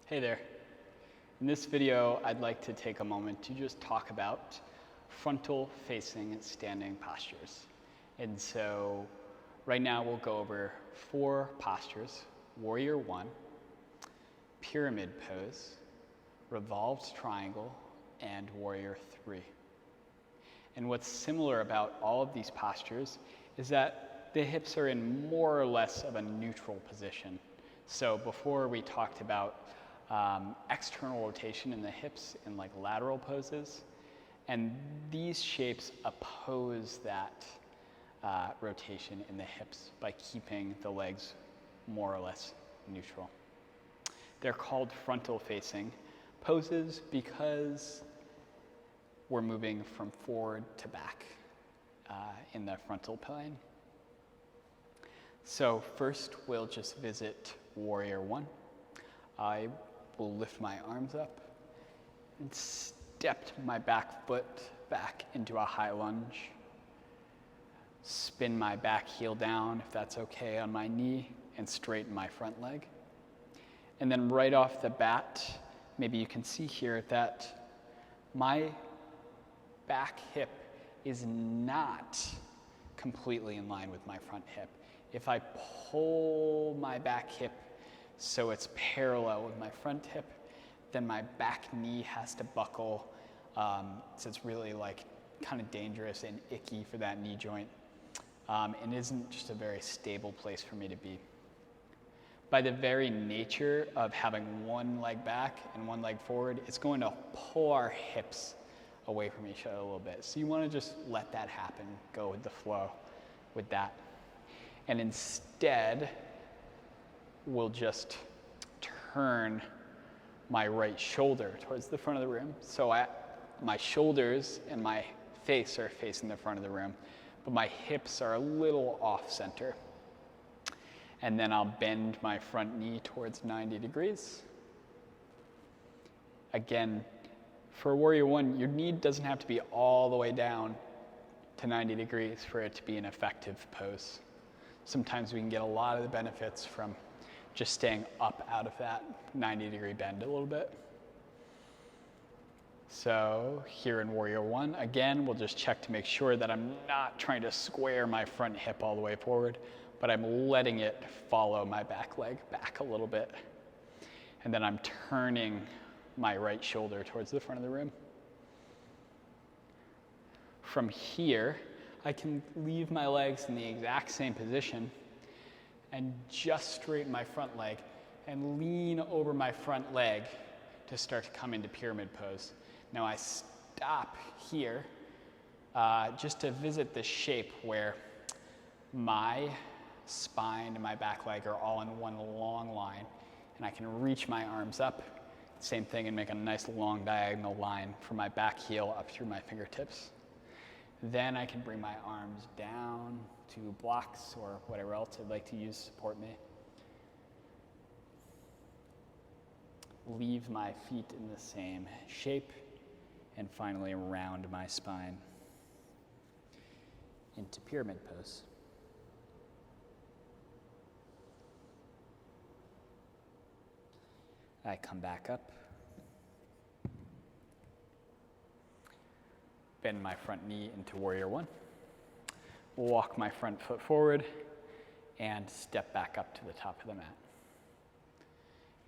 Hey there. In this video, I'd like to take a moment to just talk about frontal facing standing postures. And so right now we'll go over 4 postures: Warrior 1, Pyramid Pose, Revolved Triangle, and Warrior 3. And what's similar about all of these postures is that the hips are in more or less of a neutral position. So before we talked about external rotation in the hips in like lateral poses, and these shapes oppose that rotation in the hips by keeping the legs more or less neutral. They're called frontal facing poses because we're moving from forward to back in the frontal plane. So first we'll just visit Warrior 1. I will lift my arms up and stepped my back foot back into a high lunge. Spin my back heel down, if that's okay, on my knee, and straighten my front leg. And then right off the bat, maybe you can see here that my back hip is not completely in line with my front hip. If I pull my back hip so it's parallel with my front hip, then my back knee has to buckle. So it's really like kind of dangerous and icky for that knee joint. And isn't just a very stable place for me to be. By the very nature of having one leg back and one leg forward, it's going to pull our hips away from each other a little bit. So you want to just let that happen, go with the flow with that. And instead, we'll just turn my right shoulder towards the front of the room. So my shoulders and my face are facing the front of the room, but my hips are a little off center. And then I'll bend my front knee towards 90 degrees. Again, for Warrior 1, your knee doesn't have to be all the way down to 90 degrees for it to be an effective pose. Sometimes we can get a lot of the benefits from just staying up out of that 90-degree bend a little bit. So here in Warrior 1, again, we'll just check to make sure that I'm not trying to square my front hip all the way forward, but I'm letting it follow my back leg back a little bit. And then I'm turning my right shoulder towards the front of the room. From here, I can leave my legs in the exact same position and just straighten my front leg and lean over my front leg to start to come into pyramid pose. Now I stop here just to visit the shape where my spine and my back leg are all in one long line, and I can reach my arms up, same thing, and make a nice long diagonal line from my back heel up through my fingertips. Then I can bring my arms down to blocks or whatever else I'd like to use to support me. Leave my feet in the same shape, and finally round my spine into pyramid pose. I come back up, bend my front knee into Warrior 1, walk my front foot forward, and step back up to the top of the mat.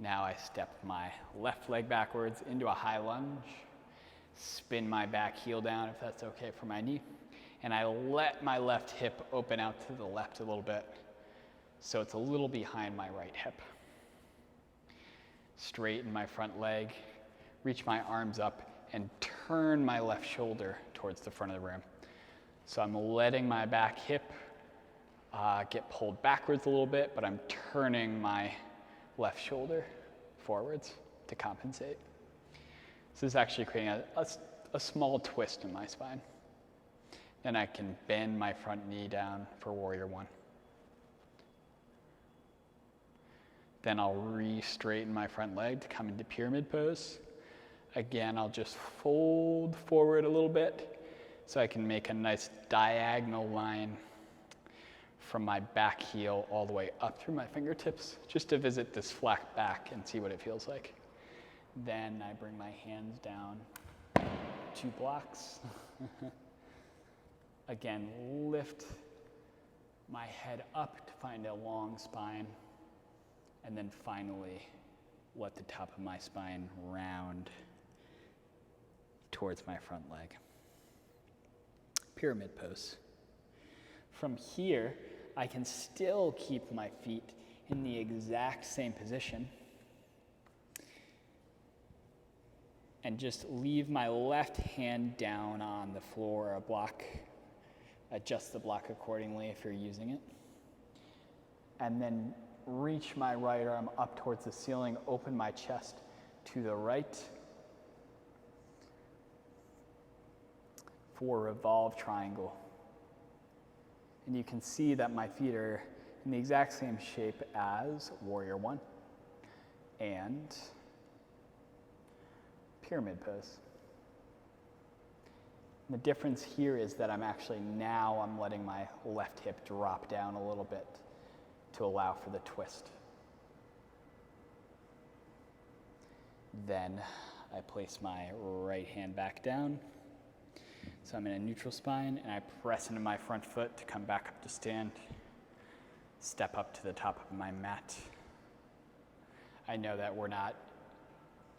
Now I step my left leg backwards into a high lunge, spin my back heel down if that's okay for my knee, and I let my left hip open out to the left a little bit so it's a little behind my right hip. Straighten my front leg, reach my arms up, and turn my left shoulder towards the front of the room. So I'm letting my back hip get pulled backwards a little bit, but I'm turning my left shoulder forwards to compensate. So this is actually creating a small twist in my spine. Then I can bend my front knee down for Warrior 1. Then I'll re-straighten my front leg to come into pyramid pose. Again, I'll just fold forward a little bit so I can make a nice diagonal line from my back heel all the way up through my fingertips, just to visit this flat back and see what it feels like. Then I bring my hands down 2 blocks. Again, lift my head up to find a long spine. And then finally, let the top of my spine round towards my front leg. Pyramid pose. From here, I can still keep my feet in the exact same position and just leave my left hand down on the floor or a block. Adjust the block accordingly if you're using it. And then reach my right arm up towards the ceiling, open my chest to the right for revolve triangle. And you can see that my feet are in the exact same shape as warrior 1 and pyramid pose. And the difference here is that I'm letting my left hip drop down a little bit to allow for the twist. Then I place my right hand back down. So I'm in a neutral spine, and I press into my front foot to come back up to stand. Step up to the top of my mat. I know that we're not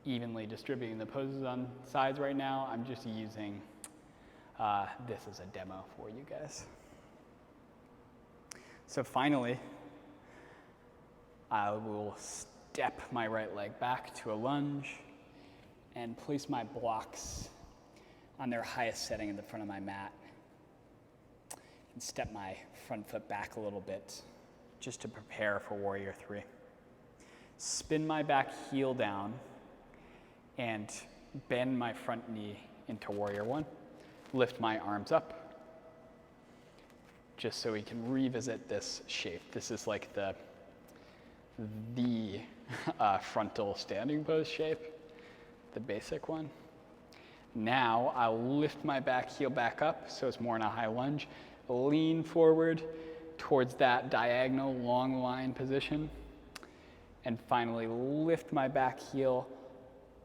evenly distributing the poses on sides right now. I'm just using this as a demo for you guys. So finally, I will step my right leg back to a lunge and place my blocks on their highest setting in the front of my mat. And step my front foot back a little bit just to prepare for warrior 3. Spin my back heel down and bend my front knee into warrior 1. Lift my arms up just so we can revisit this shape. This is like the frontal standing pose shape, the basic one. Now I'll lift my back heel back up so it's more in a high lunge. Lean forward towards that diagonal long line position. And finally lift my back heel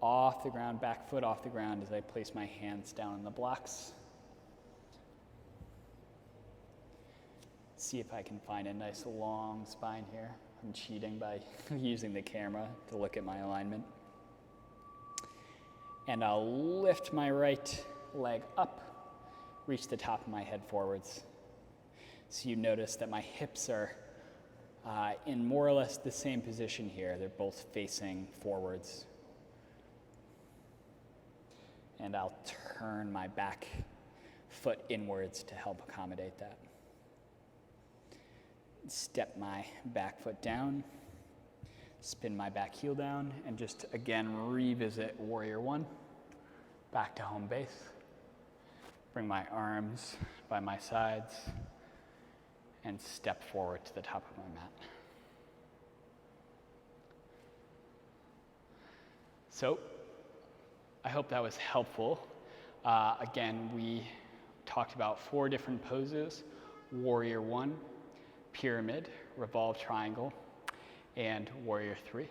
off the ground, back foot off the ground as I place my hands down on the blocks. See if I can find a nice long spine here. I'm cheating by using the camera to look at my alignment. And I'll lift my right leg up, reach the top of my head forwards. So you notice that my hips are in more or less the same position here. They're both facing forwards. And I'll turn my back foot inwards to help accommodate that. Step my back foot down, spin my back heel down, and just again revisit warrior 1, back to home base. Bring my arms by my sides and step forward to the top of my mat. So I hope that was helpful. Again, we talked about 4 different poses: warrior 1, pyramid, revolve triangle, and warrior 3.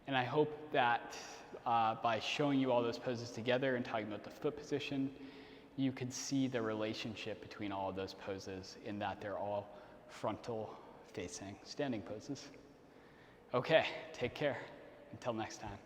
And I hope that by showing you all those poses together and talking about the foot position, you can see the relationship between all of those poses in that they're all frontal facing standing poses. Okay, take care. Until next time.